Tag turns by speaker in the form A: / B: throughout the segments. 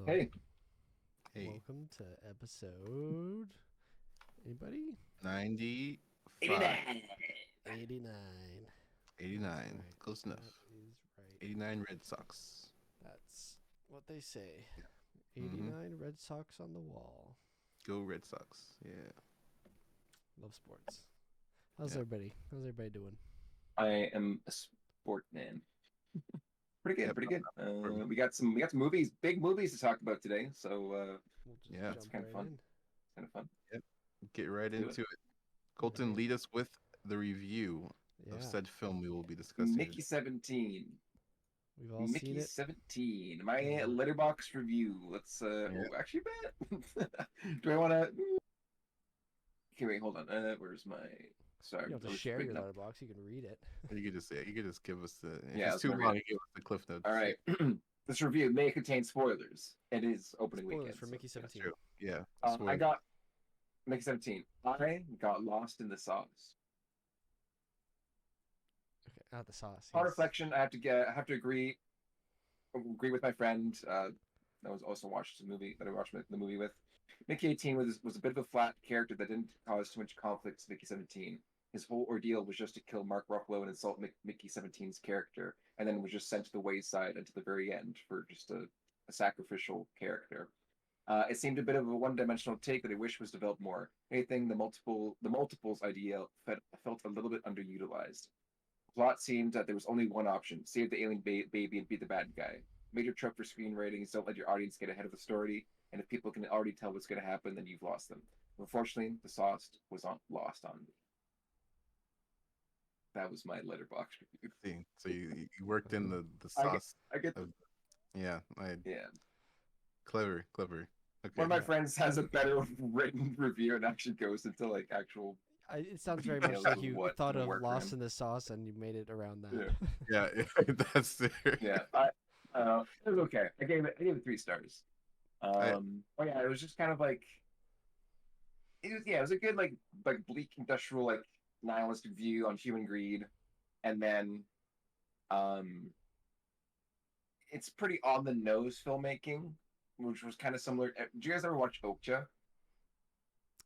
A: Hey,
B: Hey,
C: Welcome to episode. Anybody?
B: 95,
A: 89.
C: 89. That's
B: 89,
C: right.
B: close
C: That
B: enough.
C: is right.
B: 89 Red Sox.
C: That's what they say.
B: Mm-hmm.
C: 89 Red Sox on the wall.
B: Go Red Sox. Yeah,
C: Love sports. How's
B: yeah.
C: everybody? How's everybody doing?
A: I am a sport man. Pretty good,
B: Yep.
A: pretty good.
B: For me.
A: We got some movies, big movies to talk about today. So
C: We'll just
B: Yeah.
A: it's
C: jump
A: kind of
C: right
A: fun.
C: in.
A: It's kind of fun.
B: Yep. Get right
A: Let's do it.
B: into it.
C: All
B: Colton,
C: right.
B: lead us with the review of
C: Yeah.
B: said film we will be discussing
A: Mickey
B: today.
A: 17.
C: We've all seen
A: Mickey
C: it.
A: 17. My
C: Uh,
A: letterbox review. Let's
B: Yeah.
A: actually bet. Do I want to? Okay, wait, hold on. Where's my? Sorry,
C: you don't
A: I
C: have to
A: was just
C: share your
A: bringing up.
C: letterbox. You can read it.
B: You could just say it. You could just give us the. If
A: Yeah, I
B: it's
A: was
B: too
A: gonna read
B: long,
A: it.
B: you give us the cliff
A: All
B: notes.
A: right. This review may contain spoilers. It is opening
C: Spoilers
A: weekend,
C: for
A: so
C: Mickey
A: yeah.
C: 17.
B: True. Yeah.
A: I
B: Spoiler.
A: got Mickey 17. I got lost in the sauce.
C: Okay. Not the sauce.
A: Upon
C: Yes.
A: reflection, I have to agree with my friend. That was also watched the movie that I watched the movie with. Mickey 18 was a bit of a flat character that didn't cause too much conflict to Mickey 17. His whole ordeal was just to kill Mark Ruffalo and insult Mickey 17's character, and then was just sent to the wayside until the very end for just a sacrificial character. It seemed a bit of a one-dimensional take that I wish was developed more. Anything the multiples idea felt a little bit underutilized. Plot seemed that there was only one option: save the alien baby and be the bad guy. Major trope for screenwriting is don't let your audience get ahead of the story, and if people can already tell what's going to happen, then you've lost them. Unfortunately, the sauce was lost on me. That was my letterbox review.
B: See, so you worked in
C: Uh-huh.
B: the
A: I get,
B: sauce
A: I get,
B: of yeah.
A: yeah.
B: Clever, clever.
A: One
B: Okay.
A: of my
C: Yeah.
A: friends has a better written review and actually goes into like actual
C: It sounds very much
A: details
C: like
A: of
C: you
A: what
C: thought
A: didn't
C: of
A: work for
C: Lost
A: him.
C: in the Sauce and you made it around
A: Yeah,
C: that.
B: Yeah, that's there.
A: yeah. It was okay. I gave it 3 stars.
B: I
A: Oh yeah, it was just kind of like it was a good like bleak industrial like nihilistic view on human greed, and then um, it's pretty on the nose filmmaking, which was kind of similar. Do you guys ever watch Okja?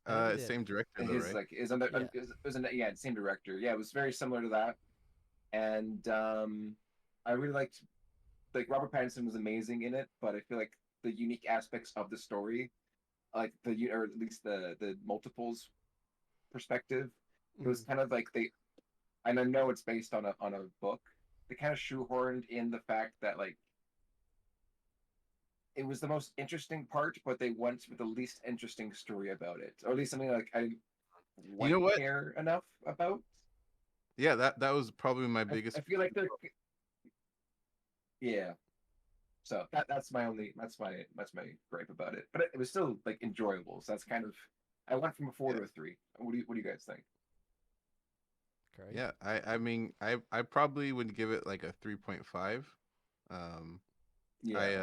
C: I never did.
B: same director though,
A: His
B: right?
A: like is under
C: Yeah.
A: is an, yeah, same director. Yeah, it was very similar to that, and I really liked like Robert Pattinson was amazing in it, but I feel like the unique aspects of the story, like or at least the multiples perspective, it was
C: Mm.
A: kind of like and I know it's based on a book. They kind of shoehorned in the fact that like it was the most interesting part, but they went with the least interesting story about it, or at least something like I
B: You
A: wouldn't
B: know what?
A: care enough about.
B: Yeah, that was probably my biggest.
A: I feel like they're yeah. So that's my gripe about it. But it was still like enjoyable. So that's kind of I went from a 4
B: Yeah,
A: to a 3. What do you guys think?
C: Khari?
B: yeah. I mean, I probably would give it like a 3.5. Um,
A: Yeah.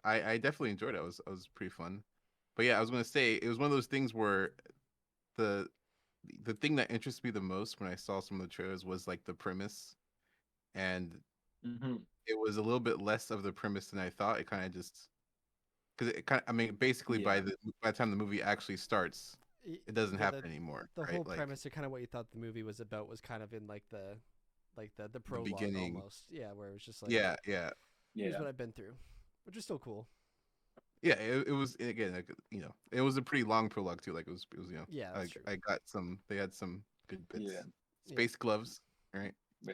B: I I definitely enjoyed it. It was pretty fun. But yeah, I was gonna say it was one of those things where the the thing that interests me the most when I saw some of the trailers was like the premise, and
A: Hmm.
B: it was a little bit less of the premise than I thought. It kind of just because it kind of, I mean, basically
A: Yeah.
B: by the time the movie actually starts, it doesn't
C: Yeah,
B: happen anymore,
C: the
B: right?
C: whole
B: Like
C: premise or kind of what you thought the movie was about was kind of in like the
B: the
C: prologue
B: beginning.
C: almost. Yeah, where it was just like
B: Yeah, yeah,
C: here's
A: Yeah.
C: what I've been through, which is still cool.
B: yeah. It was again, like, it was a pretty long prologue too. Like it was,
C: Yeah, that's true.
B: I got some. They had some good
A: Yeah.
B: bits.
C: Yeah.
B: Space gloves, right?
A: Yeah.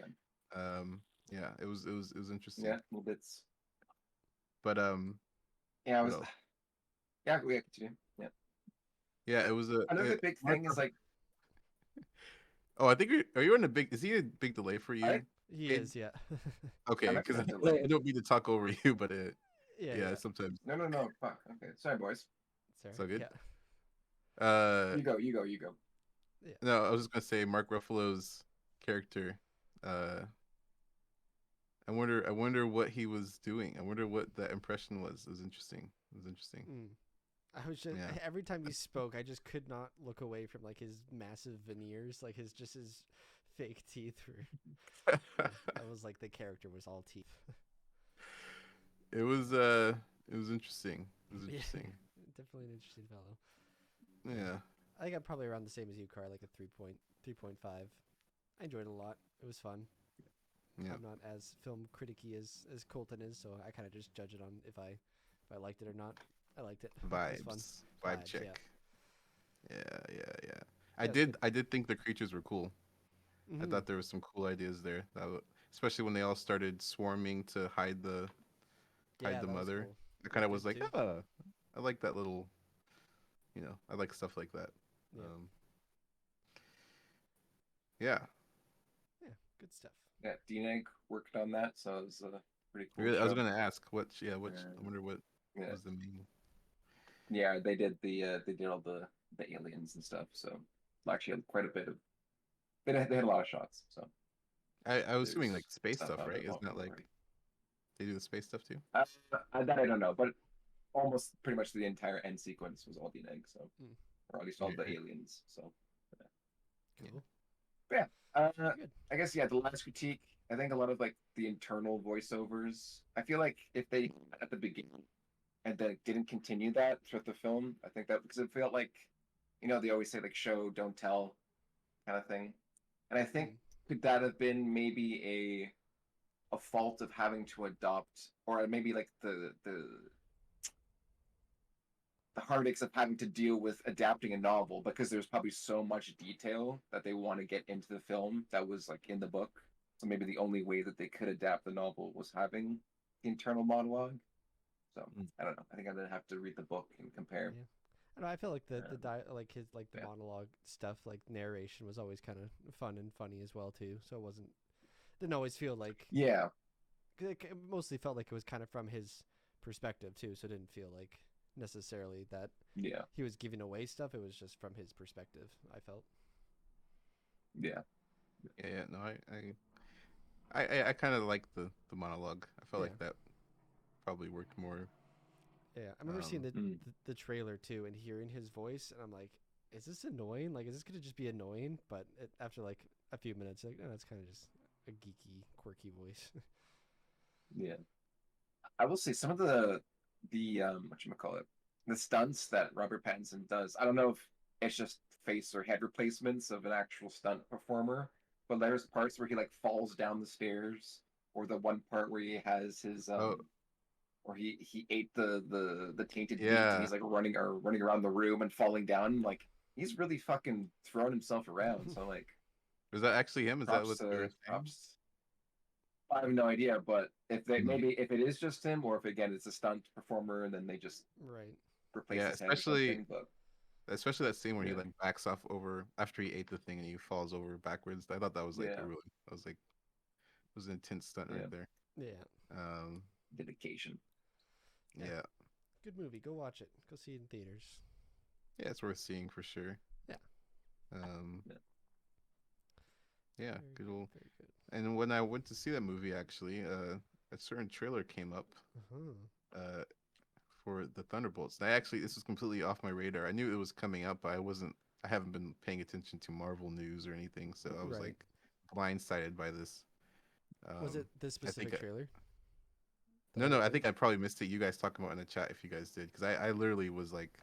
B: Um, yeah, it was interesting.
A: Yeah. Little bits.
B: But
A: Yeah. I
B: what
A: was.
B: else?
A: Yeah. We continue. Yeah.
B: Yeah, it was
A: Another big
B: Mark
A: thing is like
B: Oh, I think are you on a big? Is he a big delay for
A: I
B: you,
C: He
B: Cade?
C: is, yeah.
B: Okay,
A: I'm not
B: because
A: gonna
B: I
A: delay.
B: don't mean to talk over you, but
C: Yeah,
B: yeah,
C: yeah.
B: sometimes
A: No, no, no. Fuck. Okay. Sorry, boys.
B: it's
C: Sorry.
B: all good.
C: Yeah.
B: Uh,
A: You go. You go. You go.
C: Yeah.
B: no, I was just gonna say Mark Ruffalo's character. Uh, I wonder what he was doing. I wonder what that impression was. It was interesting. It was interesting.
C: Mm. I was just
B: Yeah.
C: every time he spoke, I just could not look away from like his massive veneers, like his fake teeth were that was like the character was all teeth.
B: It was It was interesting. It was
C: Yeah,
B: interesting.
C: definitely an interesting fellow.
B: Yeah.
C: I think I'm probably around the same as you, Car, like a 3.5. I enjoyed it a lot. It was fun.
B: Yeah.
C: I'm not as film criticky as Colton is, so I kind of just judge it on if I liked it or not. I liked it. It was fun.
B: Vibe
C: Yeah.
B: check. Yeah.
C: Yeah, it was good.
B: I did think the creatures were cool. I
C: Mm-hmm.
B: thought there was some cool ideas there. Especially when they all started swarming to hide
C: Yeah,
B: the
C: that was
B: mother.
C: cool.
B: I
C: It was
B: kind of was
C: good
B: like,
C: too.
B: I like that little, I like stuff like that.
C: Yeah.
B: Um, yeah.
C: Yeah, good stuff.
A: Yeah, DNEG worked on that, so it was a pretty cool
B: Really, I was
A: show.
B: gonna ask I
A: And
B: wonder what
A: yeah,
B: was the main.
A: yeah, they did all the aliens and stuff. So actually, had quite a bit of they had a lot of shots. So
B: I was assuming like
A: there's
B: space
A: stuff
B: stuff,
A: on
B: right?
A: it
B: Isn't that like
A: already.
B: they do the space stuff too?
A: That I don't know, but almost pretty much the entire end sequence was all DNEG. So
C: Mm,
A: or at least all the
B: Yeah.
A: aliens. So
B: Yeah.
C: cool.
A: but yeah,
C: Very good.
A: I guess yeah. The last critique, I think a lot of like the internal voiceovers. I feel like if they at the beginning and then didn't continue that throughout the film, I think that because it felt like they always say like show don't tell kind of thing, and I think
C: Mm,
A: could that have been maybe a fault of having to adopt or maybe like the heartaches of having to deal with adapting a novel because there's probably so much detail that they want to get into the film that was like in the book. So maybe the only way that they could adapt the novel was having the internal monologue. So
B: Mm.
A: I don't know. I think I'm gonna have to read the book and compare.
C: yeah. I don't know, I feel like
A: Um,
C: like his like the
A: yeah,
C: monologue stuff, like narration was always kind of fun and funny as well too. So it wasn't didn't always feel like
A: yeah,
C: 'cause it mostly felt like it was kind of from his perspective too. So it didn't feel like necessarily that
A: yeah,
C: he was giving away stuff. It was just from his perspective. I felt.
A: yeah,
B: Yeah. No, I kind of like the monologue. I felt
C: Yeah.
B: like that probably worked more.
C: Yeah, I remember seeing
B: Um,
A: mm,
C: the trailer too and hearing his voice, and I'm like, is this annoying? Like, is this gonna just be annoying? But after like a few minutes, like, no, it's kind of just a geeky, quirky voice.
A: yeah. I will say some of the what you call it, the stunts that Robert Pattinson does. I don't know if it's just face or head replacements of an actual stunt performer, but there's parts where he like falls down the stairs, or the one part where he has his
B: oh
A: or he ate the tainted meat and
B: yeah,
A: he's like running around the room and falling down. Like he's really fucking throwing himself around. So like
B: was that actually him? Is that
A: props
B: what they were
A: to
B: saying?
A: props. I have no idea, but if they
B: Hmm.
A: maybe if it is just him, or if again it's a stunt performer and then they just
C: Right.
A: replace
B: Yeah,
A: his head or something. But
B: especially that scene where he
A: yeah,
B: like backs off over after he ate the thing and he falls over backwards. I thought that was like
A: yeah,
B: I was like it was an intense stunt
A: yeah,
B: right there.
C: Yeah.
B: Um,
A: dedication.
C: Yeah.
B: yeah,
C: Good movie. Go watch it. Go see it in theaters.
B: yeah, it's worth seeing for sure.
C: Yeah.
B: Um,
A: Yeah.
B: yeah,
C: Very
B: good
C: good.
B: old.
C: Very good.
B: And when I went to see that movie, actually, a certain trailer came up
C: Uh-huh.
B: uh, for the Thunderbolts. And I actually, this was completely off my radar. I knew it was coming up, but I haven't been paying attention to Marvel news or anything. So I was
C: Right.
B: like blindsided by this.
C: Was it this
B: I think,
C: specific trailer? That
B: no,
C: I
B: no,
C: didn't
B: I
C: see?
B: think I probably missed it. You guys talking about in the chat if you guys did. Because I literally was like,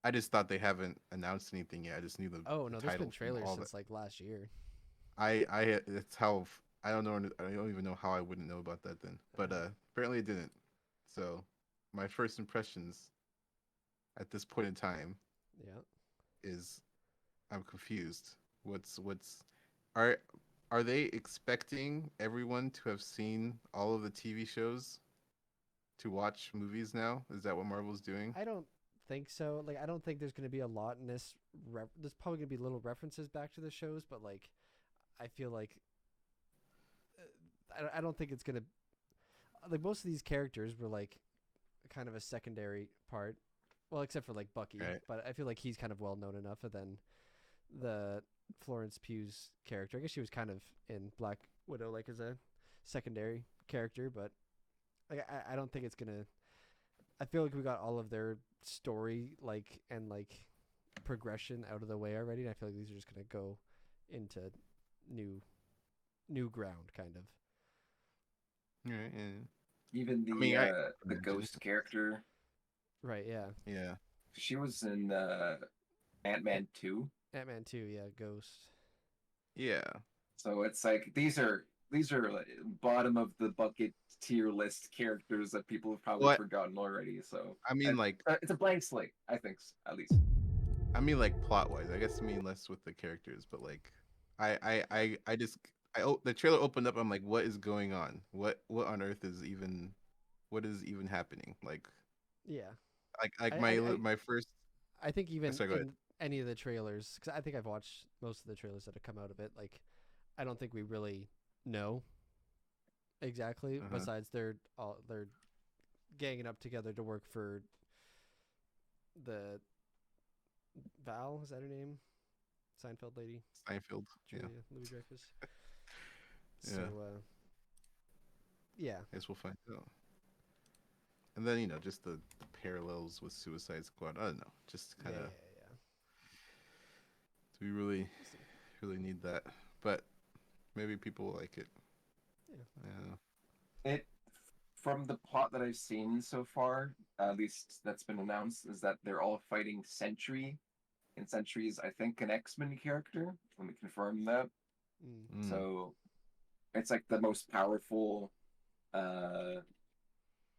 B: I just thought they haven't announced anything yet. I just knew
C: Oh
B: the
C: no, there's been
B: title from
C: trailers
B: all that.
C: since like last year.
B: It's how I don't know. I don't even know how I wouldn't know about that then. But
C: Uh-huh.
B: apparently it didn't. So my first impressions at this point in time
C: Yeah.
B: is I'm confused. What's are are they expecting everyone to have seen all of the TV shows to watch movies now? Is that what Marvel's doing?
C: I don't think so. Like, I don't think there's going to be a lot in this. There's probably going to be little references back to the shows, but like, I feel like I don't think it's going to. Like, most of these characters were like kind of a secondary part. Well, except for like Bucky,
B: Right.
C: but I feel like he's kind of well known enough. And then the Florence Pugh's character, I guess she was kind of in Black Widow, like as a secondary character, but like I don't think it's gonna. I feel like we got all of their story and progression out of the way already. And I feel like these are just gonna go into new new ground, kind of.
B: Right. And
A: Even
B: I mean, I
A: the
B: imagine.
A: ghost character,
C: Right, yeah.
B: Yeah.
A: she was in Ant-Man 2.
C: Ant-Man 2, yeah, Ghost.
B: Yeah.
A: So it's like these are like bottom of the bucket tier list characters that people have probably
B: What
A: forgotten already. So
B: I mean, like,
A: it's a blank slate, I think, at least.
B: plot wise, I guess I mean less with the characters, but like, I just, the trailer opened up. I'm like, what is going on? What on earth is even, what is even happening?
C: Yeah.
B: Like
C: I
B: my
C: I, I,
B: my first.
C: I think even
B: Sorry, go ahead.
C: in any of the trailers, because I think I've watched most of the trailers that have come out of it, like, I don't think we really know exactly.
B: Uh-huh.
C: Besides, they're ganging up together to work for the Val. Is that her name? Seinfeld lady,
B: Seinfeld. Yeah.
C: Julia Louis Dreyfus. So,
B: Yeah.
C: yeah,
B: I guess we'll find out. And then just the parallels with Suicide Squad. I don't know. Just
C: yeah,
B: kind
C: yeah,
B: of,
C: yeah.
B: do we really
C: We'll see.
B: really need that? But maybe people will like it.
C: Yeah,
B: Yeah.
A: It from the plot that I've seen so far, at least that's been announced, is that they're all fighting Sentry, and Sentry is, I think, an X-Men character. Let me confirm that.
C: mm,
B: Mm.
A: So it's like the most powerful uh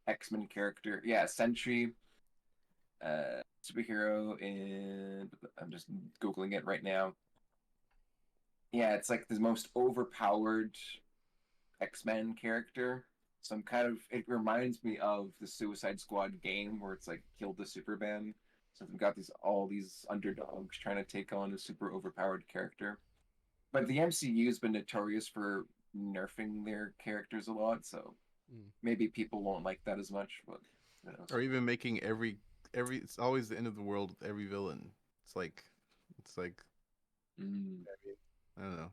A: X-Men character. Yeah, Sentry, superhero in. I'm just googling it right now. Yeah, it's like the most overpowered X-Men character. So I'm kind of, it reminds me of the Suicide Squad game where it's like kill the Superman. So they've got all these underdogs trying to take on a super overpowered character. But the MCU's been notorious for nerfing their characters a lot, so
C: mm.
A: maybe people won't like that as much, but who knows.
B: Or even making every. It's always the end of the world with every villain. It's like, it's like
A: Mm,
B: I don't know.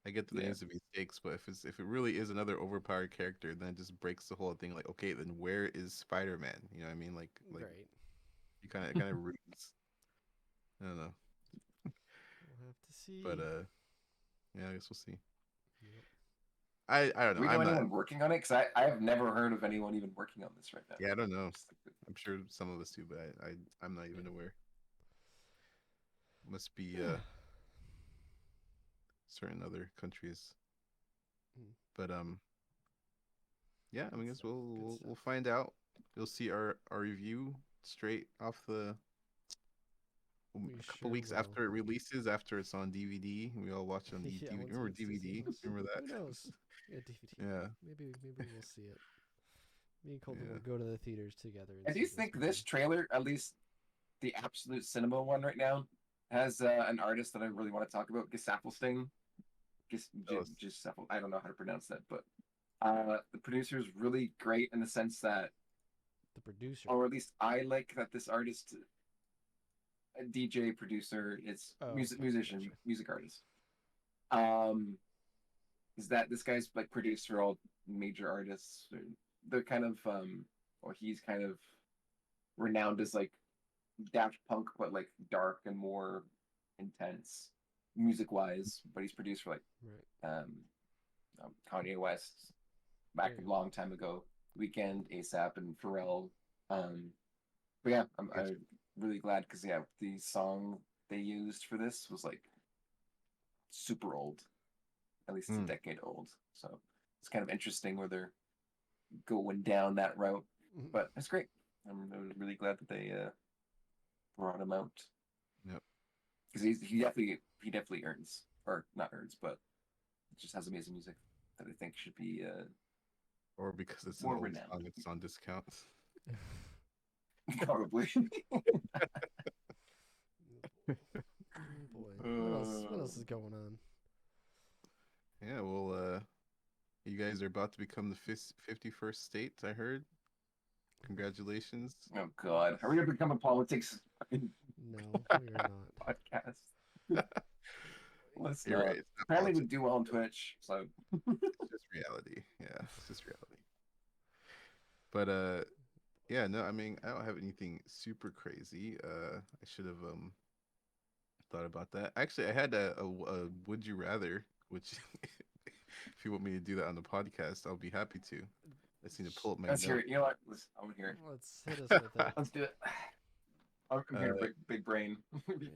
B: I get that there
A: yeah.
B: needs to be stakes, but if it really is another overpowered character, then it just breaks the whole thing. Like, okay, then where is Spider-Man? You know what I mean? Like
C: Right.
B: you kind of roots. I don't know,
C: We'll have to
B: but
C: see.
B: yeah, I guess we'll see.
C: Yep.
B: I don't
A: Do
B: know.
A: we know
B: I'm not.
A: anyone working on it? Because I have never heard of anyone even working on this right now.
B: Yeah, I don't know.
A: Just like,
B: I'm sure some of us do, but I'm not
C: Yeah.
B: even aware. Must be
C: Yeah.
B: certain other countries,
C: Mm,
B: but yeah. I
C: good
B: mean, guess
C: stuff. Good
B: we'll
C: stuff.
B: find out. You'll see our review straight off the
C: We
B: a couple
C: sure
B: weeks
C: will.
B: after it releases, after it's on DVD. We all watch it on
C: Yeah,
B: DVD.
C: once
B: Remember
C: once Disney
B: DVD?
C: Plus.
B: Remember
C: Who
B: that?
C: knows? Yeah, DVD.
B: Yeah.
C: Maybe we'll see it. Me and Colton will
B: Yeah.
C: go to the theaters together and
A: I
C: see
A: do
C: this
A: think this
C: movie.
A: trailer, at least the absolute cinema one right now, has an artist that I really want to talk about, Gesaffelstein.
B: Tell us.
A: I don't know how to pronounce that, but the producer is really great in the sense that,
C: The producer.
A: or at least I like that this artist, a DJ producer, is
C: Oh, okay,
A: musician,
C: gotcha.
A: music artist. Um, is that this guy's like produced for all major artists? They're kind of or he's kind of renowned as like Daft Punk, but like dark and more intense music wise. But he's produced for like
C: Right.
A: Kanye West back
C: There you
A: a
C: go.
A: long time ago, Weekend, ASAP, and Pharrell. Um, but yeah, I'm really glad because yeah, the song they used for this was like super old, at least a
B: Hmm.
A: decade old. So it's kind of interesting where they're going down that route.
C: Mhm.
A: But it's great. I'm really glad that they brought him out
B: Yep.
A: because he definitely earns, or not earns, but just has amazing music that I think should be
B: Or because it's an
A: more
B: old
A: renowned.
B: song, it's on discount.
A: Probably.
C: Oh boy. What else? What
A: uh,
C: else is going on?
B: Yeah. Well, you guys are about to become the 51st state. I heard. Congratulations.
A: oh God, are we gonna become a politics fucking
C: No, we are not.
A: podcast? Let's
B: You're right.
A: not.
B: It's not
A: Apparently, we
B: politics.
A: do well on Twitch, so
B: It's just reality. Yeah. It's just reality. But yeah. No. I mean, I don't have anything super crazy. I should have thought about that. Actually, I had a would you rather, which if you want me to do that on the podcast, I'll be happy to. I just need to pull up my
A: Let's hear
B: note.
A: it. You know what? I'm here.
C: Let's hit us with it.
A: Let's do it. I'm here,
B: Uh,
A: big brain.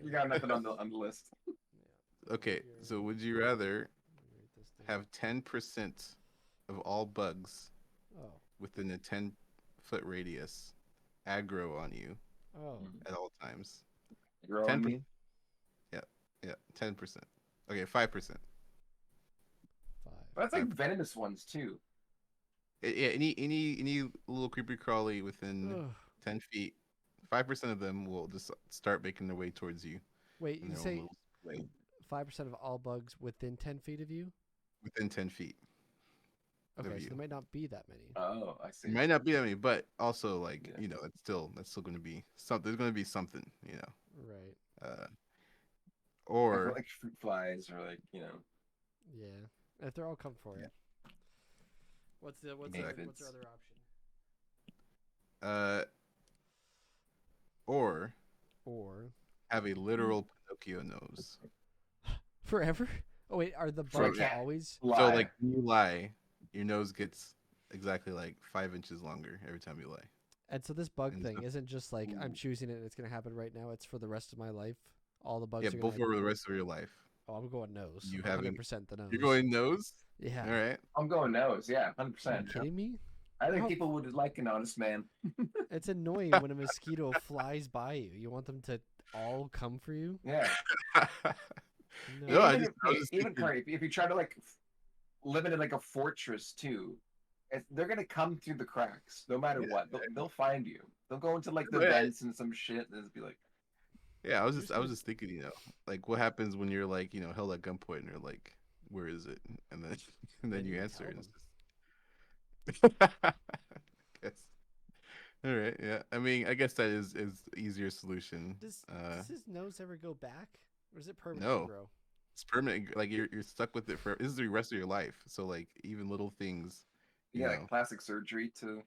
A: You got nothing on the list.
C: Yeah.
B: okay,
C: Here,
B: so would you rather
C: let me write this down.
B: have 10% of all bugs
C: Oh.
B: within a 10-foot radius aggro on you
C: Oh.
B: at all times?
A: You're on
B: 10%.
A: me.
B: Yeah, yeah, 10%. Okay, 5%.
C: 5.
A: But that's like
B: 5%.
A: venomous ones too.
B: Yeah, any little creepy crawly within
C: Ugh.
B: 10 feet, 5% of them will just start making their way towards you
C: Wait,
B: in
C: you
B: their own
C: say
B: little way
C: 5% of all bugs within 10 feet of you?
B: within 10 feet of
C: Okay, so
B: you.
C: there might not be that many.
A: Oh, I see.
B: It might not be that many, but also like
A: Yeah.
B: that's still going to be something. There's going to be something,
C: Right.
B: uh,
A: I feel
B: or
A: like fruit flies or
C: Yeah. If they're all come for
B: yeah,
C: it. What's our
B: exactly.
C: other option?
B: uh, or
C: Or
B: have a literal Pinocchio nose.
C: forever? Oh wait, are the
A: So I
C: bugs
A: can't
C: always?
B: So
A: lie.
B: like when you lie, your nose gets exactly like 5 inches longer every time you lie.
C: And so this bug
B: And
C: thing isn't just like I'm
A: Ooh.
C: choosing it and it's gonna happen right now. It's for the rest of my life. All the bugs
B: yeah,
C: are
B: both
C: gonna.
B: for the rest of your life.
C: Oh, I'm going nose.
B: You haven't.
C: 100% the
B: You're
C: nose.
B: going nose.
C: Yeah.
B: All right.
A: I'm going nose. Yeah,
C: Are you
A: 100%.
C: kidding me?
A: I
C: You know
A: think
C: how
A: people would like an honest man.
C: it's annoying when a mosquito flies by you. You want them to all come for you?
A: Yeah.
B: No,
C: No.
A: Even
B: I was just
A: even
B: thinking.
A: Khari, if you try to live in like a fortress too, they're gonna come through the cracks no matter
B: Yeah,
A: what. They'll find you. They'll go into like the
B: right.
A: vents and some shit and just be like,
B: Yeah,
C: You're just
B: I was
C: gonna
B: just thinking, like what happens when you're like, held at gunpoint and you're like, where is it? And then and then
C: then
B: you
C: you
B: answer
C: tell
B: and
C: them.
B: it's just guess. All right, yeah. I mean, I guess that is the easier solution.
C: Does his nose ever go back, or is it permanent
B: No,
C: grow?
B: it's permanent. Like you're stuck with it for this is the rest of your life. So like even little things, you
A: yeah, like
B: know.
A: plastic surgery to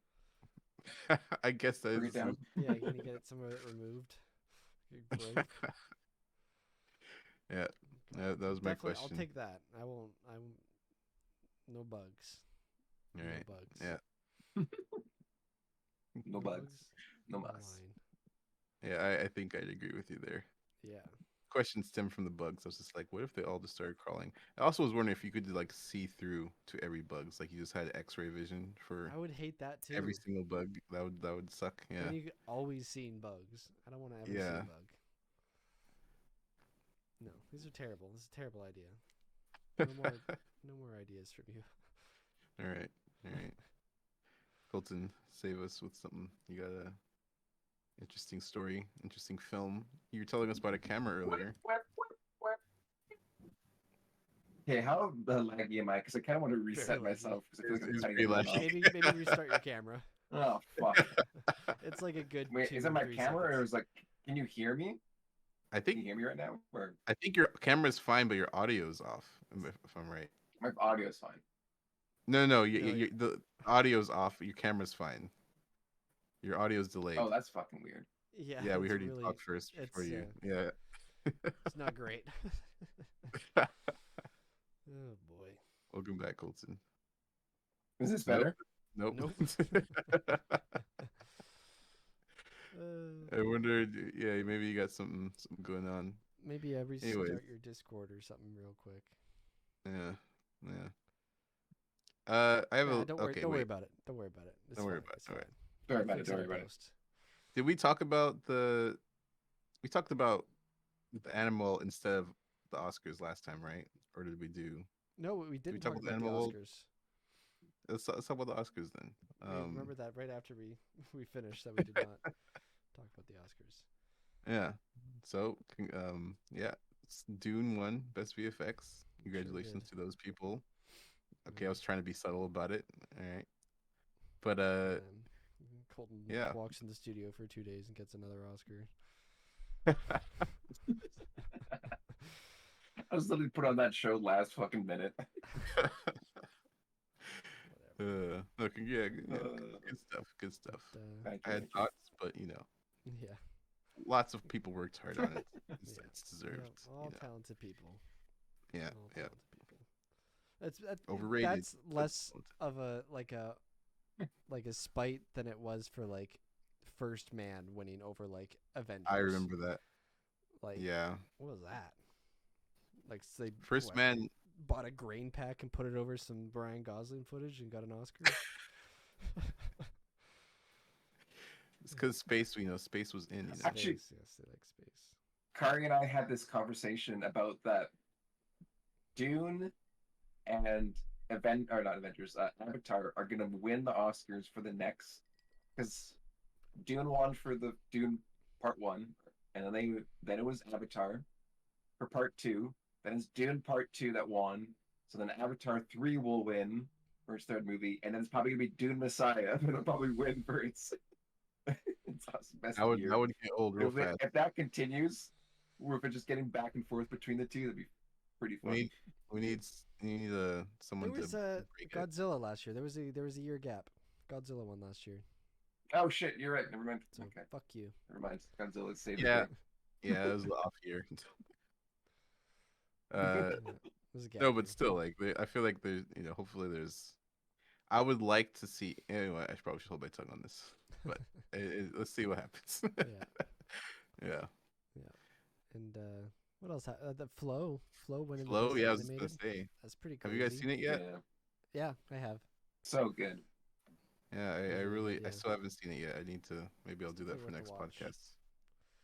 B: I guess that
A: bring
B: is
A: it
B: the
A: down.
B: solution.
C: Yeah, can you get some of it removed? Your growth.
B: Yeah, that was my
C: Definitely, I'll
B: question.
C: take that. I won't. No bugs.
B: All
C: No
B: right.
C: bugs.
B: Yeah.
A: No
C: No
A: bugs,
C: bugs.
A: no
C: No
A: mas.
C: mine.
B: Yeah, I think I'd agree with you there.
C: Yeah.
B: Question stemmed from the bugs. I was just like, what if they all just started crawling? I also was wondering if you could like see through to every bug, like you just had X-ray vision for
C: I would hate that too.
B: every single bug. That would suck. Yeah,
C: Then you always seeing bugs. I don't want to ever see
B: yeah.
C: a bug. No, these are terrible. This is a terrible idea. No more. No more ideas from you.
B: All right, all right. Colton, save us with something. You got a interesting story, interesting film. You were telling us about a camera earlier.
A: Okay, how laggy am I? Because I kind of want to reset
C: laggy.
A: myself because I feel like I'm
B: It's
A: cutting
B: pretty
A: everyone off.
B: laggy.
C: Maybe restart your camera.
A: Oh fuck!
C: It's like a good
A: Wait,
C: 2
A: is it my
C: 3
A: camera or
C: seconds.
A: is like? Can you hear me?
B: I
A: Can
B: think
A: you hear me right now? Or
B: I think your camera's fine, but your audio's off. If I'm right.
A: my audio is fine.
B: No, no,
C: No,
B: the audio's off. Your camera's fine. Your audio's delayed.
A: Oh, that's fucking weird.
C: yeah,
B: Yeah, we
C: it's
B: heard you
C: really.
B: talk first before
C: It's
B: you. Yeah.
C: it's not great. Oh boy.
B: Welcome back, Colton.
A: Is this
B: Nope.
A: better?
B: Nope.
C: Nope.
B: I wondered. Yeah, maybe you got something going on.
C: Maybe
B: Anyways,
C: restart your Discord or something real quick.
B: yeah, yeah. I have
C: Nah,
B: a.
C: don't worry.
B: Okay,
C: Don't worry
B: wait.
C: about it. Don't worry about it. It's
B: Don't worry
C: fine.
B: about it.
C: It's
B: All
C: fine.
B: right.
A: Don't worry
C: We'll
A: about it.
C: fix
A: Don't
C: it
A: worry
C: in
A: about it.
C: post.
B: Did we talk about the? We talked about the animal instead of the Oscars last time, right? Or did we do?
C: No, we
B: Did we
C: didn't
B: talk
C: talk
B: about the
C: about the
B: animal world?
C: Oscars.
B: Let's talk about the Oscars then.
C: We remember that right after we finished that we did not talk about the Oscars.
B: Yeah. So, yeah, Dune won Best VFX. Congratulations
C: did.
B: to those people. Okay, I
C: Yeah.
B: was trying to be subtle about it. All right. But
C: And Colton
B: yeah.
C: walks in the studio for 2 days and gets another Oscar.
A: I was literally put on that show last fucking minute.
C: Whatever.
B: Look, yeah,
A: Uh,
B: good stuff. Good stuff.
A: Thank
B: I
A: you.
B: had
A: Thank you.
B: thoughts, but
C: Yeah.
B: lots of people worked hard on it.
C: Yeah.
B: It's deserved.
C: Yeah, all talented people.
B: Yeah,
C: All
B: yeah.
C: talented people. That's
B: Overrated.
C: That's less of a like a spite than it was for like First Man winning over like Avengers.
B: I remember that.
C: Like,
B: Yeah.
C: what was that? Like, so they
B: First Man.
C: bought a grain pack and put it over some Ryan Gosling footage and got an Oscar.
B: It's because space. Space was in.
A: Actually-
C: Space, yes, they like space.
A: Khari and I had this conversation about that Dune and not Avengers, Avatar are gonna win the Oscars for the next, because Dune won for the Dune Part One, and then it was Avatar for Part Two, then it's Dune Part Two that won, so then Avatar 3 will win for its third movie, and then it's probably gonna be Dune Messiah that'll probably win for its its best of the year.
B: That would get old real fast.
A: If that continues, or if it's just getting back and forth between the two, that'd be pretty fun.
B: We need someone
C: There was
B: to break it.
C: Godzilla last year. There was a year gap. Godzilla won last year.
A: Oh shit, you're right. Never mind.
C: So
A: Okay,
C: fuck you.
A: never mind. Godzilla saved
B: Yeah.
A: the day.
B: Yeah, it was an off year.
C: Yeah, it was a gap
B: No,
C: year.
B: but still, like, I feel like there's, hopefully there's. I would like to see. Anyway, I probably should hold my tongue on this, but let's see what happens.
C: Yeah.
B: Yeah.
C: And what else? The Flow winning
B: Flow.
C: the best
B: Yeah, I was
C: animated.
B: gonna say.
C: That's pretty
B: Have
C: crazy.
B: you guys seen it yet?
C: Yeah, I have.
A: So good.
B: Yeah, I
C: Really
B: really,
C: good,
B: I
C: yeah.
B: still haven't seen it yet. I need to. Maybe I'll do that for
C: Definitely
B: next
C: worth a watch.
B: podcast.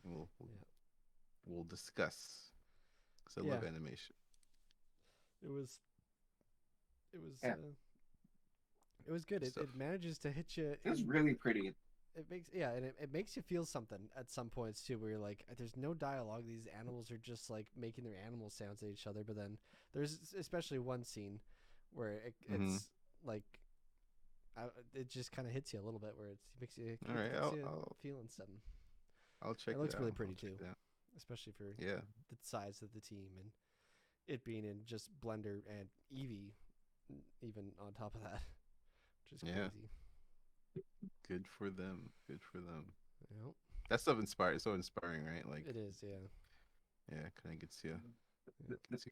B: We'll
C: Yeah.
B: we'll discuss. Because I love
C: Yeah.
B: animation.
C: It was.
A: Yeah.
C: It was good. It
B: Stuff.
C: manages to hit you.
A: It was
C: in-
A: really pretty.
C: It makes and it makes you feel something at some points too, where you're like, there's no dialogue. These animals are just like making their animal sounds at each other. But then there's especially one scene where
B: Mhm.
C: it's like, it just kind of hits you a little bit, where it makes you
B: All right,
C: you feeling something.
B: I'll check.
C: It looks
B: out.
C: really
B: I'll
C: pretty
B: check
C: too,
B: it out.
C: especially for
B: Yeah.
C: the size of the team and it being in just Blender and Eevee, even on top of that, which is
B: Yeah.
C: crazy.
B: Good for them. Good for them.
C: Yep.
B: That stuff inspires. So inspiring, right? Like,
C: It is, yeah.
B: yeah, kind of gets you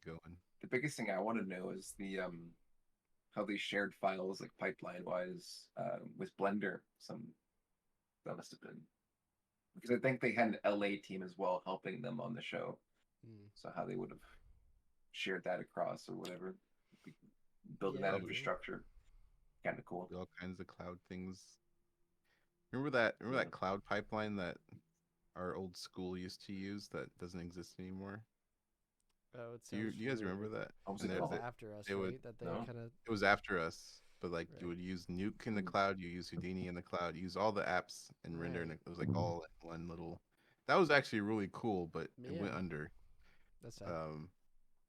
B: going.
A: The biggest thing I want to know is the how they shared files like pipeline wise with Blender. That must have been, because I think they had an LA team as well helping them on the show.
C: Mm.
A: So how they would have shared that across or whatever, building
C: Yeah,
A: that
B: maybe.
A: infrastructure, kind of cool.
B: All kinds of cloud things. Remember that cloud pipeline that our old school used to use that doesn't exist anymore?
C: Oh, it
B: Do you
C: sounds
B: guys
C: familiar.
B: remember that?
A: What was
B: And
A: it
C: It was
A: called?
C: after us,
B: they would-
C: right? That they
A: No.
C: kind of.
B: It was after us, but like you
C: Right.
B: would use Nuke in the cloud, you use Houdini in the cloud, you use all the apps and render, and
C: Right.
B: it was like all in one little. That was actually really cool, but it went
C: Yeah.
B: under.
C: That's sad.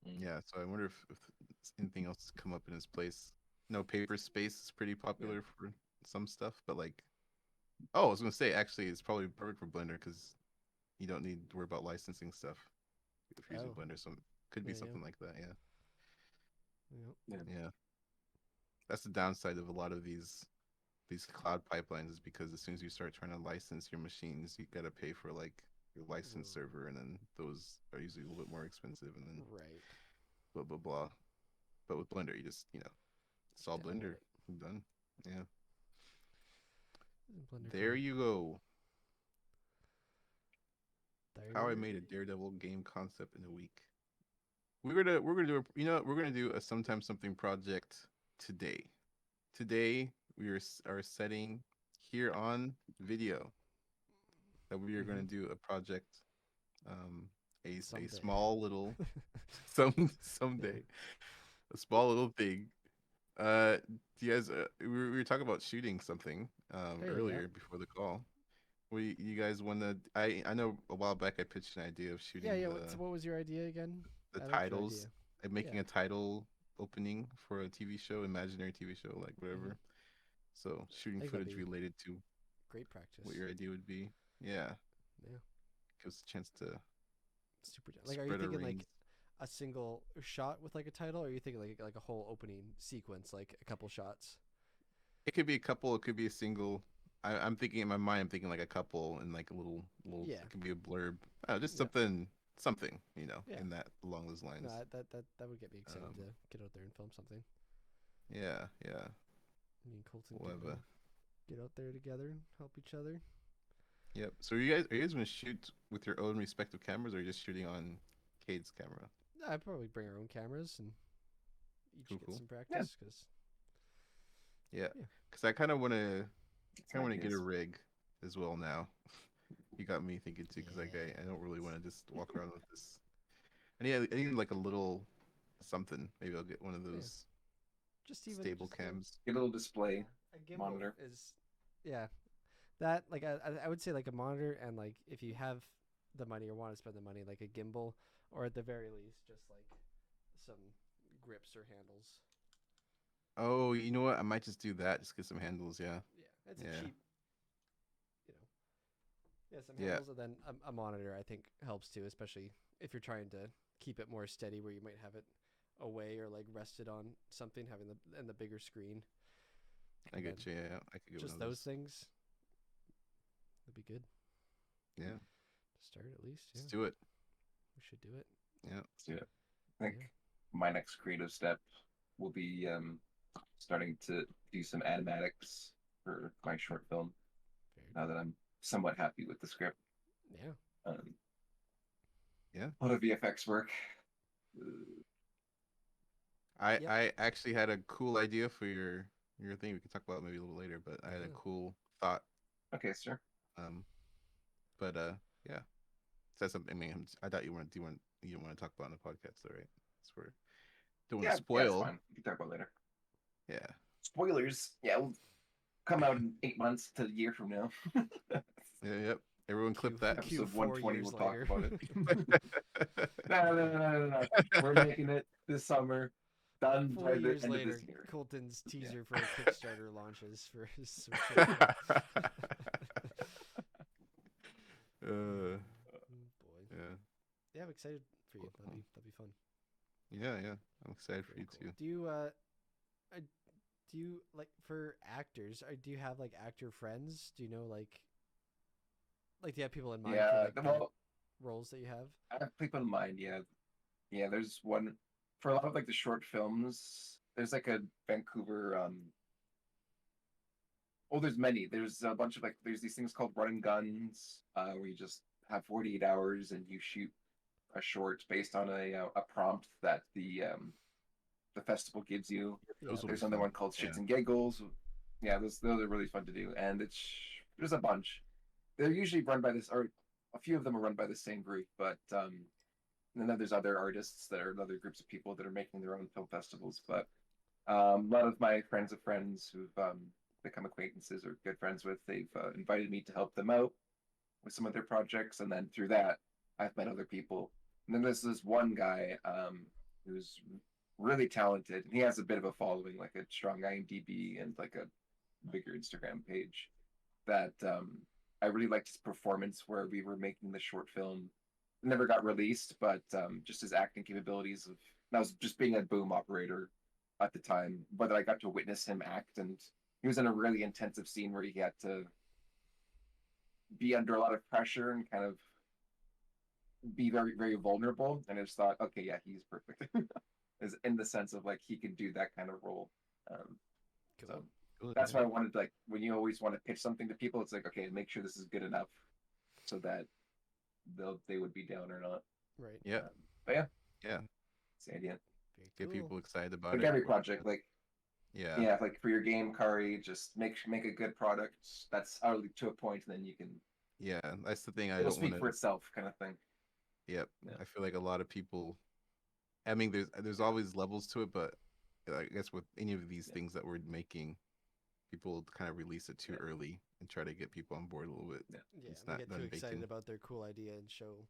B: Yeah. So I wonder if anything else has come up in its place. No, Paper Space is pretty popular for some stuff, but like, I was gonna say actually it's probably perfect for Blender because you don't need to worry about licensing stuff if you're using
C: Oh.
B: Blender. So it could be
C: Yeah,
B: something like that. Yeah.
C: Yep.
B: Yeah. That's the downside of a lot of these cloud pipelines is because as soon as you start trying to license your machines, you gotta pay for like your license server, and then those are usually a little bit more expensive, and then
C: Right.
B: blah blah blah. But with Blender, you just install
C: Download
B: Blender,
C: it.
B: you're done. Yeah.
C: Blender
B: There
C: cool.
B: you go. How I
C: There.
B: made a Daredevil game concept in a week. We're gonna do a Sometimes Something project today. Today we are setting here on video that we are going to do a project, a
C: Someday.
B: small little someday, a small little thing. Do you guys? We were talking about shooting something earlier before the call. You guys want to? I know a while back I pitched an idea of shooting.
C: Yeah. What was your idea again?
B: The
C: I like your
B: titles,
C: idea.
B: like making a title opening for a TV show, imaginary TV show, like whatever. So shooting
C: think that'd
B: footage
C: be
B: related to
C: Great practice.
B: what your idea would be. Yeah.
C: Yeah.
B: Gives a chance to
C: Super. Like, are you
B: spread our
C: thinking like
B: wings.
C: a single shot with like a title, or are you thinking like a whole opening sequence, like a couple shots?
B: It could be a couple. It could be a single. I'm thinking in my mind. I'm thinking like a couple and like a little.
C: Yeah.
B: It could be a blurb. Just
C: Yeah.
B: something.
C: Yeah.
B: In that along those lines.
C: No, that would get me excited to get out there and film something.
B: Yeah.
C: Me and Colton.
B: We'll have a
C: get out there together and help each other.
B: Yep. So are you guys gonna shoot with your own respective cameras, or are you just shooting on Cade's camera?
C: I'd probably bring our own cameras and each
B: Cool,
C: get
B: cool.
C: some practice because
B: Yeah.
C: Yeah.
B: Because I kind of want to
A: Some
B: get a
A: ideas.
B: rig as well now. You got me thinking too, because like
C: Yeah.
B: I don't really want to just walk around with this. I need like a little something. Maybe I'll get one of
C: Yeah.
B: those
C: just even
B: stable
C: just
B: cams.
A: Get a little display
C: a gimbal
A: monitor.
C: is yeah that like I would say like a monitor and like if you have the money or want to spend the money like a gimbal or at the very least just like some grips or handles.
B: Oh, you know what? I might just do that. Just get some handles. Yeah.
C: Yeah, it's a
B: Yeah.
C: cheap, you know. Yeah, some
B: Yeah.
C: handles and then a monitor I think helps too, especially if you're trying to keep it more steady where you might have it away or like rested on something having the bigger screen.
B: I
C: And
B: get you. Yeah. I could get
C: just
B: one of
C: those
B: those.
C: things would be good
B: Yeah.
C: to start at least. Yeah,
B: Let's do it.
C: we should do it.
B: Yeah.
A: Let's do it. I think
C: Yeah.
A: my next creative step will be starting to do some animatics for my short film.
C: Very
A: Now that I'm somewhat happy with the script,
C: Yeah.
B: Yeah.
A: a lot of VFX work.
C: Yep.
B: I actually had a cool idea for your thing. We can talk about it maybe a little later, but I had a
C: Yeah.
B: cool thought.
A: Okay, sir.
B: Um, but yeah. Said something. I mean, I thought you didn't want to talk about it on the podcast, though, right? So we're don't want to
A: Yeah, it's
B: spoil.
A: fine. We can talk about it later.
B: Yeah.
A: Spoilers. Yeah, will come out in 8 months to a year from now.
B: Yeah. Yep. Everyone clip that.
A: Episode
C: 4
A: 120,
C: years
A: we'll talk
C: later.
A: about it. No. We're making it this summer. Done
C: 4
A: by the
C: years
A: end of
C: later,
A: this year.
C: Colton's
A: Yeah.
C: teaser for a Kickstarter launches for his some short film.
B: uh,
C: Boy.
B: yeah.
C: Yeah, I'm excited for you.
B: Cool.
C: That'd be fun.
B: Yeah. I'm excited for
C: Very
B: you
C: cool.
B: too.
C: Do you like for actors? Do you have like actor friends? Do you know like do you have people in mind for
A: Yeah,
C: like the
A: well,
C: roles that you have?
A: I have people in mind. Yeah. There's one for a lot of like the short films. There's like a Vancouver. Oh, there's many. There's a bunch of like there's these things called run and guns, where you just have 48 hours and you shoot a short based on a prompt that the festival gives you.
B: Those will be
A: There's another
B: fun.
A: one called Shits
B: Yeah.
A: and Giggles. Yeah, those are really fun to do, and there's a bunch. They're usually run by this, or a few of them are run by the same group, but and then there's other artists that are other groups of people that are making their own film festivals. But a lot of my friends of friends who've become acquaintances or good friends with, they've invited me to help them out with some of their projects, and then through that, I've met other people. And then there's this one guy who's really talented, and he has a bit of a following, like a strong IMDb and like a bigger Instagram page. That I really liked his performance where we were making the short film. It never got released, but just his acting capabilities of. And I was just being a boom operator at the time, but I got to witness him act, and he was in a really intensive scene where he had to be under a lot of pressure and kind of be very very vulnerable, and I just thought, okay, yeah, he's perfect. Is in the sense of like he can do that kind of role. um,
C: Cool.
A: so
B: Cool.
A: that's why I wanted, like, when you always want to pitch something to people, it's like, okay, make sure this is good enough so that they would be down or not.
C: Right.
B: Yeah.
A: But yeah,
B: Yeah.
A: it's the idea.
C: Very
B: Get
C: cool.
B: people excited about
A: Like
B: it.
A: every project, like
B: Yeah.
A: like for your game, Khari, just make a good product that's hourly to a point, and then you can
B: Yeah. That's the thing. I
A: it'll
B: don't want
A: speak for
B: to.
A: itself, kind of thing.
B: Yep.
A: Yeah.
B: I feel like a lot of people. I mean, there's always levels to it, but I guess with any of these things that we're making, people kind of release it too early and try to get people on board a little bit.
A: Yeah.
C: Yeah,
B: It's
C: they
B: not
C: get
B: done
C: too excited
B: baking.
C: about their cool idea and show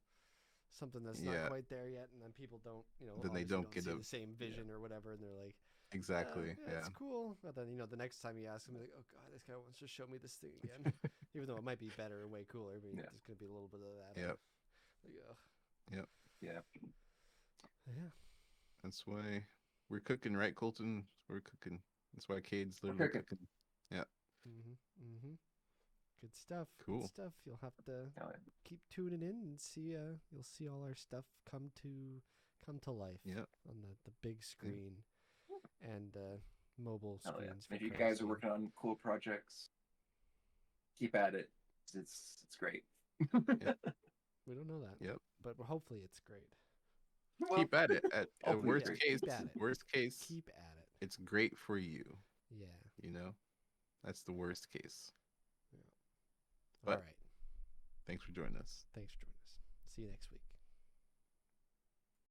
C: something that's
B: Yeah.
C: not quite there yet, and then people don't,
B: Then they
C: obviously
B: don't get
C: see
B: a-
C: the same vision or whatever, and they're like,
B: Exactly.
C: yeah,
B: Yeah.
C: it's cool. But then the next time you ask them, like, oh god, this guy wants to show me this thing again, even though it might be better and way cooler. But
A: Yeah.
C: there's gonna be a little bit of that.
B: Yep.
C: Like, ugh.
B: Yep.
A: Yeah.
C: Yeah.
B: That's why we're cooking, right, Colton? We're cooking. That's why Cade's
A: We're
B: literally
A: cooking.
B: cooking. Yeah.
C: Good stuff.
B: Cool.
C: Good stuff. You'll have to
A: Oh, yeah.
C: keep tuning in and see. You'll see all our stuff come to life.
B: Yep.
C: On the big screen and mobile
A: Oh, yeah.
C: screens.
A: If
C: for
A: you guys
C: Christ's
A: are
C: sake.
A: working on cool projects, keep at it. It's great.
C: We don't know that.
B: Yep.
C: But hopefully it's great.
A: Well,
B: Keep at it. At
A: hopefully
B: worst
A: great.
B: case,
C: Keep at it.
B: worst case,
C: Keep at it.
B: it's great for you.
C: Yeah.
B: You know, that's the worst case.
C: All
B: But-
C: right.
B: Thanks for joining us.
C: Thanks for joining us. See you next week.